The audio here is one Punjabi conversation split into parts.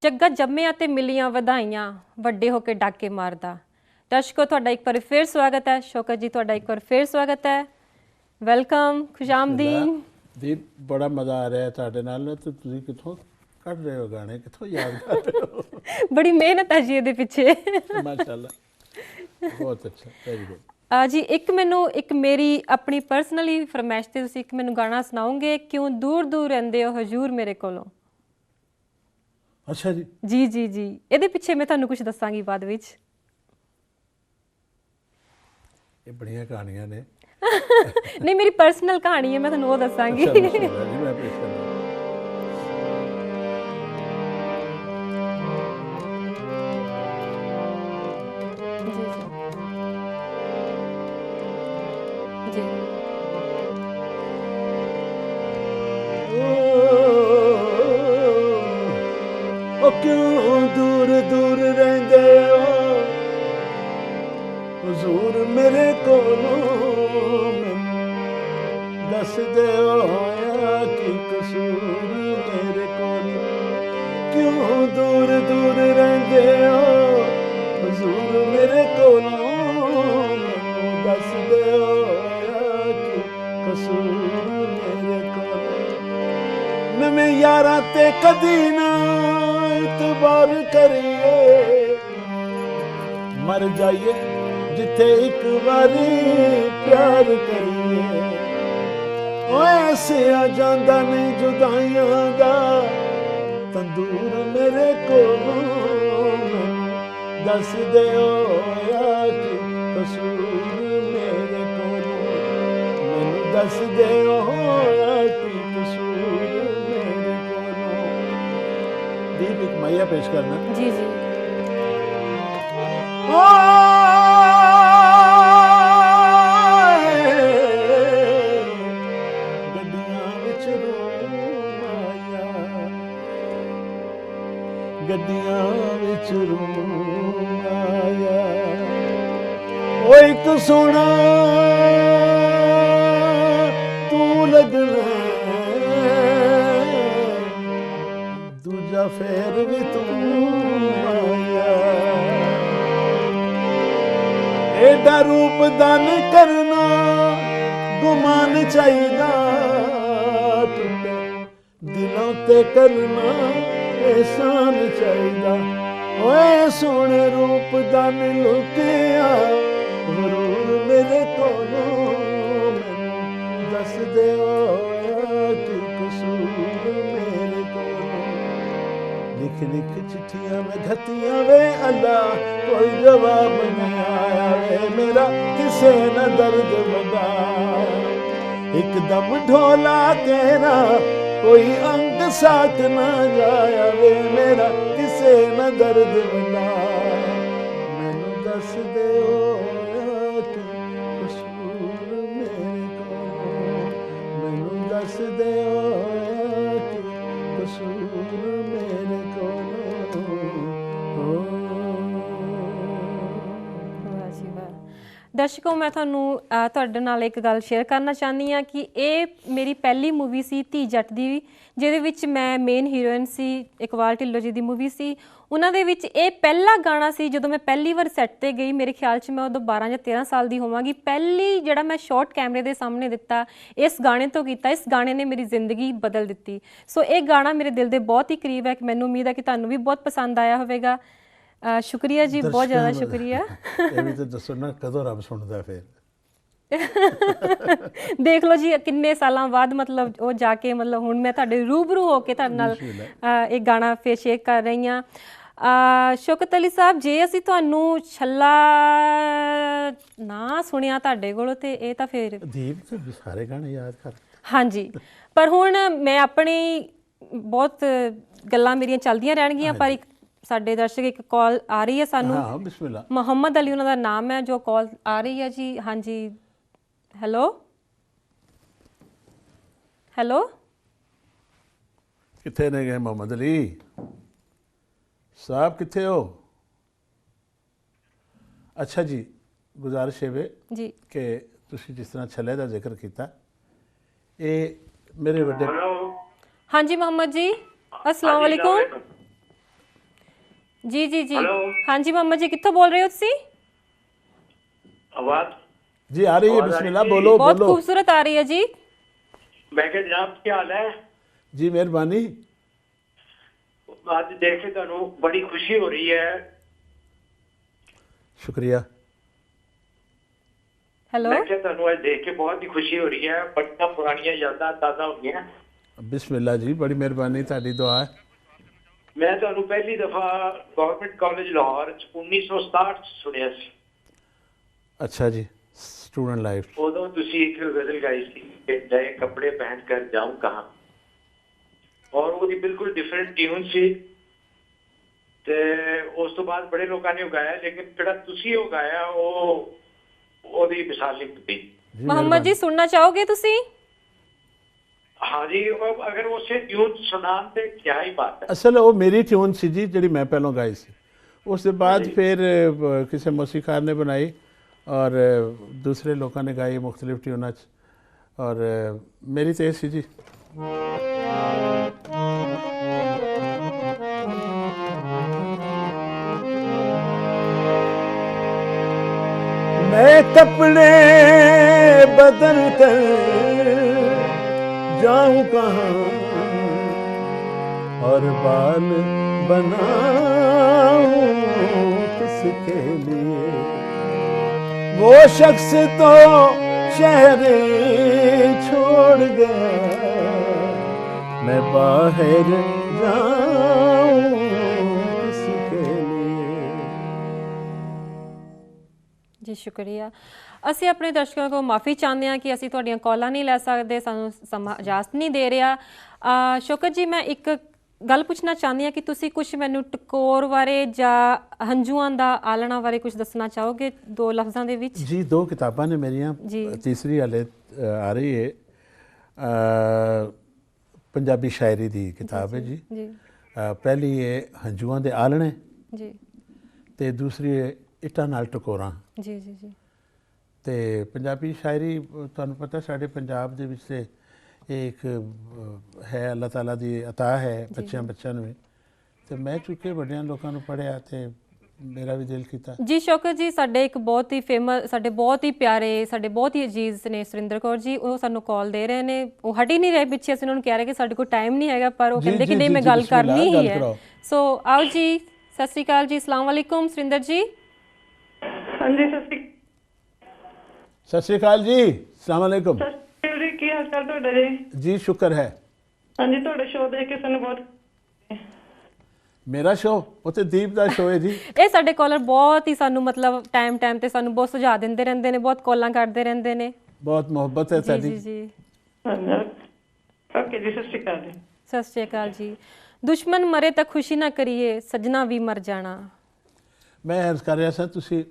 ਜੱਗਾ ਜੰਮਿਆ ਤੇ ਮਿਲੀਆਂ ਵਧਾਈਆਂ, ਵੱਡੇ ਹੋ ਕੇ ਡਾਕੇ ਮਾਰਦਾ। ਦਰਸ਼ਕੋ, ਤੁਹਾਡਾ ਇੱਕ ਵਾਰ ਫਿਰ ਸਵਾਗਤ ਹੈ। ਸ਼ੌਕਤ ਜੀ, ਤੁਹਾਡਾ ਇੱਕ ਵਾਰ ਫਿਰ ਸਵਾਗਤ ਹੈ। ਵੈਲਕਮ, ਖੁਸ਼ਾਮਦੀਨ। ਦੀ ਬੜਾ ਮਜ਼ਾ ਆ ਰਿਹਾ ਤੁਹਾਡੇ ਨਾਲ। ਤੇ ਤੁਸੀਂ ਕਿੱਥੋਂ ਕੱਢ ਰਹੇ ਹੋ ਗਾਣੇ, ਕਿੱਥੋਂ ਯਾਦ ਕਰ ਰਹੇ ਹੋ? ਬੜੀ ਮਿਹਨਤ ਹੈ ਜੀ ਇਹਦੇ ਪਿੱਛੇ। ਮਾਸ਼ਾਅੱਲਾ, ਬਹੁਤ ਅੱਛਾ, ਵੈਰੀ ਗੁੱਡ। ਜੀ ਇੱਕ ਮੇਰੀ ਆਪਣੀ ਪਰਸਨਲੀ ਫਰਮਾਇਸ਼ ਤੇ ਤੁਸੀਂ ਇੱਕ ਮੈਨੂੰ ਗਾਣਾ ਸੁਣਾਓਗੇ, ਕਿਉਂ ਦੂਰ ਦੂਰ ਰਹਿੰਦੇ ਹੋ ਹਜ਼ੂਰ ਮੇਰੇ ਕੋਲੋਂ। ਅੱਛਾ ਜੀ ਜੀ ਜੀ ਜੀ, ਇਹਦੇ ਪਿੱਛੇ ਮੈਂ ਤੁਹਾਨੂੰ ਕੁਝ ਦੱਸਾਂਗੀ ਬਾਅਦ ਵਿੱਚ। ਇਹ ਬੜੀਆਂ ਕਹਾਣੀਆਂ ਨੇ। ਨਹੀਂ, ਮੇਰੀ ਪਰਸਨਲ ਕਹਾਣੀ ਹੈ, ਮੈਂ ਤੁਹਾਨੂੰ ਉਹ ਦੱਸਾਂਗੀ। ਅੱਛਾ, ਬਿਸਮਿਲ੍ਲਾ ਜੀ, ਮੈਂ ਪੇਸ਼ ਕਰਦਾ। ਜੀ ਉਹ ਕਿਉਂ ਦੂਰ ਦੂਰ ਰਹਿੰਦੇ ਹੋ ਹਜ਼ੂਰ ਮੇਰੇ ਕੋਲੋਂ, ਮੈਨੂੰ ਦੱਸਦੇ ਹੋਇਆ ਕਿ ਕਸੂਰ ਮੇਰੇ ਕੋਲੋਂ। ਕਿਉਂ ਦੂਰ ਦੂਰ ਰਹਿੰਦੇ ਹੋ ਹਜ਼ੂਰ ਮੇਰੇ ਕੋਲੋਂ, ਮੈਨੂੰ ਦੱਸਦੇ ਹੋਇਆ ਕਿ ਕਸੂਰ ਮੇਰੇ ਕੋਲੋਂ। ਨਵੇਂ ਯਾਰਾਂ ਤੇ ਕਦੀ ਨਾ ਇਤਬਾਰ ਕਰੀਏ, ਮਰ ਜਾਈਏ ਜਿੱਥੇ ਇੱਕ ਵਾਰੀ ਪਿਆਰ ਕਰੀਏ। ਓਏ ਐਸੇ ਆ ਜਾਂਦਾ ਨਹੀਂ ਜੁਦਾਈਆਂ ਦਾ ਤੰਦੂਰ ਮੇਰੇ ਕੋਲੋਂ, ਮੈਨੂੰ ਦੱਸਦੇ ਹੋਇਆ ਕਿ ਕਸੂਰ ਮੇਰੇ ਕੋਲੋਂ, ਮੈਨੂੰ ਦੱਸਦੇ ਹੋਇਆ ਕਿ ਕਸੂਰ ਮੇਰੇ ਕੋਲੋਂ। ਦੀਪ ਇੱਕ ਮਾਇਆ ਪੇਸ਼ ਕਰਨਾ। ਜੀ ਜੀ। ਗੱਡੀਆਂ ਵਿੱਚ ਰੂਹ ਆਇਆ, ਓ ਇੱਕ ਸੋਹਣਾ ਤੂੰ ਲੱਗਣਾ, ਦੂਜਾ ਫੇਰ ਵੀ ਤੂੰ ਆਇਆ। ਐਡਾ ਰੂਪ ਦਾਨ ਕਰਨਾ ਗੁਮਾਨ ਚਾਹੀਦਾ, ਟੁੱਟੇ ਦਿਲੋਂ ਤੇ ਕਰਨਾ एहसान चाहिदा। ओए सोने रूप दान लुकिया गरूर मेरे कोलों, मैनू दस दे होया कि कसूर मेरे कोलों। लिख लिख चिट्ठियां में घतियां वे अल्लाह, कोई जवाब नहीं आया वे मेरा किसे न दर्द बदा। एकदम ढोला तेरा कोई अंग साथ न जाया वे मेरा किसे न दर्द बना। मैनू दस दे होया कि कसूर मेरे कोलों, मैनू दस दे होया कि कसूर मेरे कोलों। ਦਰਸ਼ਕੋ, ਮੈਂ ਤੁਹਾਡੇ ਨਾਲ ਇੱਕ ਗੱਲ ਸ਼ੇਅਰ ਕਰਨਾ ਚਾਹੁੰਦੀ ਹਾਂ ਕਿ ਇਹ ਮੇਰੀ ਪਹਿਲੀ ਮੂਵੀ ਸੀ ਧੀ ਜੱਟ ਦੀ, ਜਿਹਦੇ ਵਿੱਚ ਮੈਂ ਮੇਨ ਹੀਰੋਇਨ ਸੀ। ਇਕਬਾਲ ਢਿੱਲੋਂ ਜੀ ਦੀ ਮੂਵੀ ਸੀ। ਉਹਨਾਂ ਦੇ ਵਿੱਚ ਇਹ ਪਹਿਲਾ ਗਾਣਾ ਸੀ ਜਦੋਂ ਮੈਂ ਪਹਿਲੀ ਵਾਰ ਸੈੱਟ 'ਤੇ ਗਈ। ਮੇਰੇ ਖਿਆਲ 'ਚ ਮੈਂ ਉਦੋਂ 12 ਜਾਂ 13 ਸਾਲ ਦੀ ਹੋਵਾਂਗੀ। ਪਹਿਲੀ ਜਿਹੜਾ ਮੈਂ ਸ਼ਾਰਟ ਕੈਮਰੇ ਦੇ ਸਾਹਮਣੇ ਦਿੱਤਾ, ਇਸ ਗਾਣੇ ਤੋਂ ਕੀਤਾ। ਇਸ ਗਾਣੇ ਨੇ ਮੇਰੀ ਜ਼ਿੰਦਗੀ ਬਦਲ ਦਿੱਤੀ। ਸੋ ਇਹ ਗਾਣਾ ਮੇਰੇ ਦਿਲ ਦੇ ਬਹੁਤ ਹੀ ਕਰੀਬ ਹੈ। ਮੈਨੂੰ ਉਮੀਦ ਹੈ ਕਿ ਤੁਹਾਨੂੰ ਵੀ ਬਹੁਤ ਪਸੰਦ ਆਇਆ ਹੋਵੇਗਾ। ਸ਼ੁਕਰੀਆ ਜੀ, ਬਹੁਤ ਜ਼ਿਆਦਾ ਸ਼ੁਕਰੀਆ। ਇਹ ਵੀ ਤਾਂ ਦੱਸੋ ਨਾ ਕਦੋਂ ਰੱਬ ਸੁਣਦਾ ਫਿਰ। ਦੇਖ ਲਓ ਜੀ, ਕਿੰਨੇ ਸਾਲਾਂ ਬਾਅਦ ਮਤਲਬ ਉਹ ਜਾ ਕੇ ਹੁਣ ਮੈਂ ਤੁਹਾਡੇ ਰੂਬਰੂ ਹੋ ਕੇ ਤੁਹਾਡੇ ਨਾਲ ਇਹ ਗਾਣਾ ਫਿਰ ਸ਼ੇਅਰ ਕਰ ਰਹੀ ਹਾਂ। ਸ਼ੌਕਤ ਅਲੀ ਸਾਹਿਬ, ਜੇ ਅਸੀਂ ਤੁਹਾਨੂੰ ਛੱਲਾ ਨਾ ਸੁਣਿਆ ਤੁਹਾਡੇ ਕੋਲੋਂ ਤੇ ਇਹ ਤਾਂ ਫਿਰ ਦੀਪ ਤੇ ਸਾਰੇ ਗਾਣੇ ਯਾਦ ਕਰ। ਹਾਂਜੀ, ਪਰ ਹੁਣ ਮੈਂ ਆਪਣੀ ਬਹੁਤ ਗੱਲਾਂ ਮੇਰੀਆਂ ਚੱਲਦੀਆਂ ਰਹਿਣਗੀਆਂ, ਪਰ ਇੱਕ ਸਾਡੇ ਦਰਸ਼ਕ ਇੱਕ ਕਾਲ ਆ ਰਹੀ ਹੈ ਸਾਨੂੰ। ਹਾਂ, ਬਿਸਮਿਲ੍ਲਾ। ਮੁਹੰਮਦ ਅਲੀ ਉਹਨਾਂ ਦਾ ਨਾਮ ਹੈ, ਜੋ ਕਾਲ ਆ ਰਹੀ ਹੈ ਜੀ। ਹਾਂਜੀ, ਹੈਲੋ ਹੈਲੋ, ਕਿੱਥੇ ਨੇ ਗਏ ਮੁਹੰਮਦ ਅਲੀ ਸਾਹਿਬ, ਕਿੱਥੇ ਹੋ? ਅੱਛਾ ਜੀ, ਗੁਜ਼ਾਰਿਸ਼ ਹੈ ਜੀ ਕਿ ਤੁਸੀਂ ਜਿਸ ਤਰ੍ਹਾਂ ਛੱਲੇ ਦਾ ਜ਼ਿਕਰ ਕੀਤਾ, ਇਹ ਮੇਰੇ ਵੱਡੇ। ਹਾਂਜੀ ਮੁਹੰਮਦ ਜੀ, अस्सलाम वालेकुम। ਜੀ ਜੀ ਜੀ हेलो ਹਾਂਜੀ ਮੁਹੰਮਦ ਜੀ ਕਿੱਥੋਂ ਬੋਲ ਰਹੇ ਹੋ ਤੁਸੀਂ? आवाज जी आ रही है, आवाज आ बिस्मिल्लाह, रही है? बोलो ਬਹੁਤ बोलो। खूबसूरत आ रही है जी। मैं क्या जनाब क्या हाल है? जी मेहरबानी। आज देख के तुहानू बड़ी खुशी हो रही है। शुक्रिया। हेलो मैं क्या तुहानू आज देख के बहुत ही खुशी हो रही है, बड़ियां पुरानियां यादां ताज़ा हो गई हैं। बिस्मिल्लाह जी, बड़ी मेहरबानी, ਤੁਹਾਡੀ दुआ है। मैं तुहानू पहली दफा गवर्नमेंट कॉलेज लाहौर 1967 च सुनिया सी। अच्छा जी, स्टूडेंट लाइफ। उदों तुसी एक गजल गाई सी कि नए कपड़े पहन कर जाऊं कहां, और वो बिल्कुल डिफरेंट ट्यून सी। ते उस तो बाद बड़े लोगों ने गाया, लेकिन ਜਿਹੜਾ ਤੁਸੀਂ ਉਹ ਗਾਇਆ ਉਹਦੀ ਮਿਸਾਲ ਨਹੀਂ ਦਿੱਤੀ। जी मोहम्मद जी सुनना चाहोगे तुसी? हाँ जी, अगर उसे ट्यून सुनान ते क्या ही बात है। असल वो मेरी ट्यून सी जी ਜਿਹੜੀ मैं पहलों गाई सी, उसके बाद फिर किसी मौसीकार ने बनाई और दूसरे लोगों ने गाई मुख्तलिफ ट्यूना च, और मेरी तो ये सी जी। मैं कपड़े बदल कर जाऊं कहाँ और बाल बनाऊं किसके लिए? वो शख्स तो शहर छोड़ गया, मैं बाहर जाऊं किसके लिए? ਜੀ ਸ਼ੁਕਰੀਆ। ਅਸੀਂ ਆਪਣੇ ਦਰਸ਼ਕਾਂ ਕੋਲ ਮਾਫੀ ਚਾਹੁੰਦੇ ਹਾਂ ਕਿ ਅਸੀਂ ਤੁਹਾਡੀਆਂ ਕਾਲਾਂ ਨਹੀਂ ਲੈ ਸਕਦੇ, ਸਾਨੂੰ ਸਮਾਂ ਇਜਾਜ਼ਤ ਨਹੀਂ ਦੇ ਰਿਹਾ। ਸ਼ੌਕਤ ਜੀ, ਮੈਂ ਇੱਕ ਗੱਲ ਪੁੱਛਣਾ ਚਾਹੁੰਦੀ ਹਾਂ ਕਿ ਤੁਸੀਂ ਕੁਝ ਮੈਨੂੰ ਟਕੋਰ ਬਾਰੇ ਜਾਂ ਹੰਝੂਆਂ ਦਾ ਆਲਣਾ ਬਾਰੇ ਕੁਝ ਦੱਸਣਾ ਚਾਹੋਗੇ 2 ਲਫ਼ਜ਼ਾਂ ਦੇ ਵਿੱਚ? जी 2 किताबां ने मेरियां, तीसरी हाले आ रही है। पंजाबी शायरी दी किताब है जी। पहली है हंझूआं दे आलणे जी ते दूसरी है ਇੱਟਾਂ ਨਾਲ ਟਕੋਰਾਂ। ਜੀ ਜੀ ਜੀ। ਤੇ ਪੰਜਾਬੀ ਸ਼ਾਇਰੀ ਤੁਹਾਨੂੰ ਪਤਾ ਸਾਡੇ ਪੰਜਾਬ ਦੇ ਵਿੱਚ ਤੇ ਇਹ ਇੱਕ ਹੈ, ਅੱਲਾਹ ਤਾਲਾ ਦੀ ਅਤਾ ਹੈ ਬੱਚਿਆਂ ਨੂੰ ਵੀ। ਤੇ ਮੈਂ ਚੁੱਕੇ ਵੱਡਿਆਂ ਲੋਕਾਂ ਨੂੰ ਪੜ੍ਹਿਆ ਤੇ ਮੇਰਾ ਵੀ ਦਿਲ ਕੀਤਾ। ਜੀ ਸ਼ੌਕਤ ਜੀ, ਸਾਡੇ ਇੱਕ ਬਹੁਤ ਹੀ ਫੇਮਸ, ਸਾਡੇ ਬਹੁਤ ਹੀ ਪਿਆਰੇ, ਸਾਡੇ ਬਹੁਤ ਹੀ ਅਜੀਜ਼ ਨੇ ਸੁਰਿੰਦਰ ਕੌਰ ਜੀ, ਉਹ ਸਾਨੂੰ ਕਾਲ ਦੇ ਰਹੇ ਨੇ। ਉਹ ਹਟ ਹੀ ਨਹੀਂ ਰਹੇ ਪਿੱਛੇ, ਅਸੀਂ ਉਹਨਾਂ ਨੂੰ ਕਹਿ ਰਹੇ ਕਿ ਸਾਡੇ ਕੋਲ ਟਾਈਮ ਨਹੀਂ ਹੈਗਾ, ਪਰ ਉਹ ਕਹਿੰਦੇ ਕਿ ਨਹੀਂ ਮੈਂ ਗੱਲ ਕਰਨੀ ਹੀ ਹੈ। ਸੋ ਆਓ ਜੀ, ਸਤਿ ਸ਼੍ਰੀ ਅਕਾਲ ਜੀ, ਅਸਲਾਮ ਵਾਲੇਕੁਮ ਸੁਰਿੰਦਰ ਜੀ। हाँ जी, सत श्री अकाल जी, अस्सलाम वालेकुम ਕੀ ਹਾਲ ਚਾਲ ਤੁਹਾਡਾ ਜੀ? जी शुक्र है। ਹਾਂਜੀ, ਤੁਹਾਡਾ ਸ਼ੋਅ ਦੇਖ ਕੇ ਸਾਨੂੰ ਬਹੁਤ ਮੇਰਾ ਸ਼ੋਅ ਉੱਥੇ ਦੀਪ ਦਾ ਸ਼ੋਅ ਹੈ ਜੀ। ਇਹ ਸਾਡੇ ਕਾਲਰ ਬਹੁਤ ਹੀ ਸਾਨੂੰ ਮਤਲਬ ਟਾਈਮ ਤੇ ਸਾਨੂੰ ਬਹੁਤ ਸੁਝਾਅ ਦਿੰਦੇ ਰਹਿੰਦੇ ਨੇ, ਬਹੁਤ ਕਾਲਾਂ ਕਰਦੇ ਰਹਿੰਦੇ ਨੇ। ਬਹੁਤ ਮੁਹੱਬਤ ਹੈ ਸਾਡੀ। ਜੀ ਜੀ। ਓਕੇ ਜੀ, ਸਤਿ ਸ਼੍ਰੀ ਅਕਾਲ ਜੀ। ਸਤਿ ਸ਼੍ਰੀ ਅਕਾਲ ਜੀ। ਦੁਸ਼ਮਣ ਮਰੇ ਤਾਂ ਖੁਸ਼ੀ ਨਾ ਕਰੀਏ, ਸਜਣਾ ਵੀ ਮਰ ਜਾਣਾ। ਮੈਂ ਅਰਜ਼ ਕਰ ਰਿਹਾ ਸਾਂ, ਤੁਸੀਂ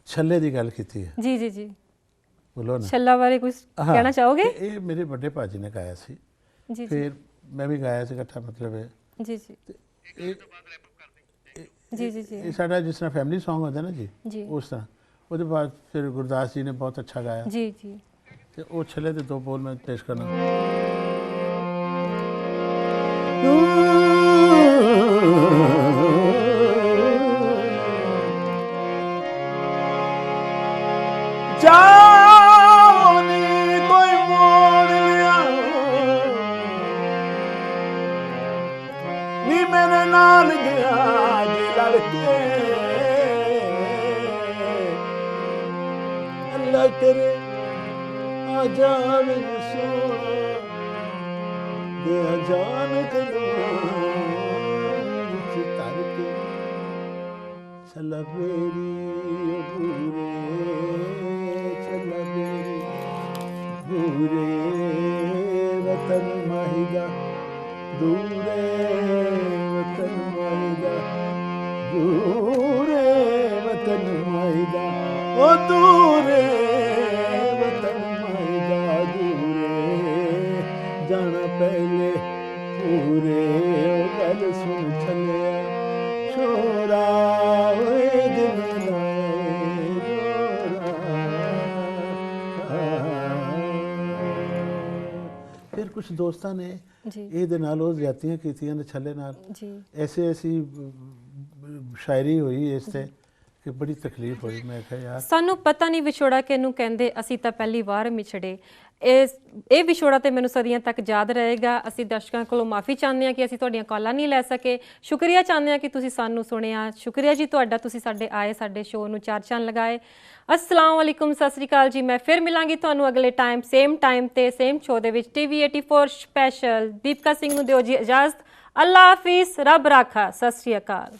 ਛੱਲੇ ਦੀ ਗੱਲ ਕੀਤੀ ਹੈ। ਜੀ ਜੀ ਜੀ, ਬੋਲੋ ਨਾ। ਛੱਲਾ ਬਾਰੇ ਕੁਝ ਕਹਿਣਾ ਚਾਹੋਗੇ? ਇਹ ਮੇਰੇ ਵੱਡੇ ਭਾਜੀ ਨੇ ਗਾਇਆ ਸੀ, ਜੀ ਫਿਰ ਮੈਂ ਵੀ ਗਾਇਆ ਸੀ ਇਕੱਠਾ, ਮਤਲਬ ਹੈ ਜੀ ਜੀ ਇਹ ਜੀ ਜੀ ਜੀ ਇਹ ਸਾਡਾ ਜਿਸ ਤਰ੍ਹਾਂ ਫੈਮਿਲੀ ਸੌਂਗ ਹੁੰਦਾ ਨਾ ਜੀ, ਜੀ ਉਸ ਤਰ੍ਹਾਂ। ਉਹਦੇ ਬਾਅਦ ਫਿਰ ਗੁਰਦਾਸ ਜੀ ਨੇ ਬਹੁਤ ਅੱਛਾ ਗਾਇਆ ਜੀ ਜੀ। ਤੇ ਉਹ ਛੱਲੇ ਦੇ 2 ਬੋਲ ਮੈਂ ਪੇਸ਼ ਕਰਨਾ। ਜਾਨੀ ਕੋਈ ਮੋੜ ਲਿਆ ਨੀ ਮੇਰੇ ਨਾਲ ਗਿਆ ਜੀ ਲੜਕੇ, ਅੱਲਾ ਕਰੇ ਆ ਜਾਵੇ ਸੋਣਾ ਦੇ ਜਾਨ ਕਦਮਾਂ ਵਿੱਚ ਧਰ ਕੇ ਚੱਲਾ ਮੇਰੀ ਬੂਰੇ दूरे वतन माहिदा, दूरे वतन माहिदा, दूरे वतन माहिदा, ओ दूरे वतन माहिदा, दूरे जाना पहले पूरे। ओ गल सुन छलिया छोरा ओए दिल फिर कुछ ਕੁਝ ਦੋਸਤਾਂ ਨੇ ਜੀ ਇਹਦੇ ਨਾਲ ਉਹ ਜ਼ਿਆਦਤੀਆਂ ਕੀਤੀਆਂ ਨੇ ਛੱਲੇ ਨਾਲ। ਜੀ ਐਸੇ ਐਸੀ ਸ਼ਾਇਰੀ ਹੋਈ ਇਸ ਤੇ ਕਿ ਬੜੀ ਤਕਲੀਫ ਹੋਈ। ਮੈਂ ਕਿਹਾ ਯਾਰ ਸਾਨੂੰ ਪਤਾ ਨਹੀਂ ਵਿਛੋੜਾ ਕਿਹਨੂੰ ਕਹਿੰਦੇ, ਅਸੀਂ ਤਾਂ ਪਹਿਲੀ ਵਾਰ ਵਿਛੜੇ। ਇਹ ਵਿਛੋੜਾ ਤੇ ਮੈਨੂੰ ਸਦੀਆਂ ਤੱਕ ਯਾਦ ਰਹੇਗਾ। ਅਸੀਂ ਦਰਸ਼ਕਾਂ ਕੋਲੋਂ ਮਾਫੀ ਚਾਹੁੰਦੇ ਹਾਂ ਕਿ ਅਸੀਂ ਤੁਹਾਡੀਆਂ ਕਾਲਾਂ ਨਹੀਂ ਲੈ ਸਕੇ। ਸ਼ੁਕਰੀਆ ਚਾਹੁੰਦੇ ਹਾਂ ਕਿ ਤੁਸੀਂ ਸਾਨੂੰ ਸੁਣਿਆ। ਸ਼ੁਕਰੀਆ ਜੀ ਤੁਹਾਡਾ, ਤੁਸੀਂ ਸਾਡੇ ਆਏ, ਸਾਡੇ ਸ਼ੋਅ ਨੂੰ ਚਾਰ ਚੰਨ ਲਗਾਏ। अस्सलाम वालेकुम, सत श्री अकाल जी। मैं फिर मिलांगी ਤੁਹਾਨੂੰ ਅਗਲੇ टाइम ਤੇ सेम शो ਦੇ ਵਿੱਚ TV 84 स्पैशल। दीपिका सिंह ਨੂੰ ਦਿਓ ਜੀ इजाजत। अल्लाह हाफिज़, रब राखा, सत श्री अकाल।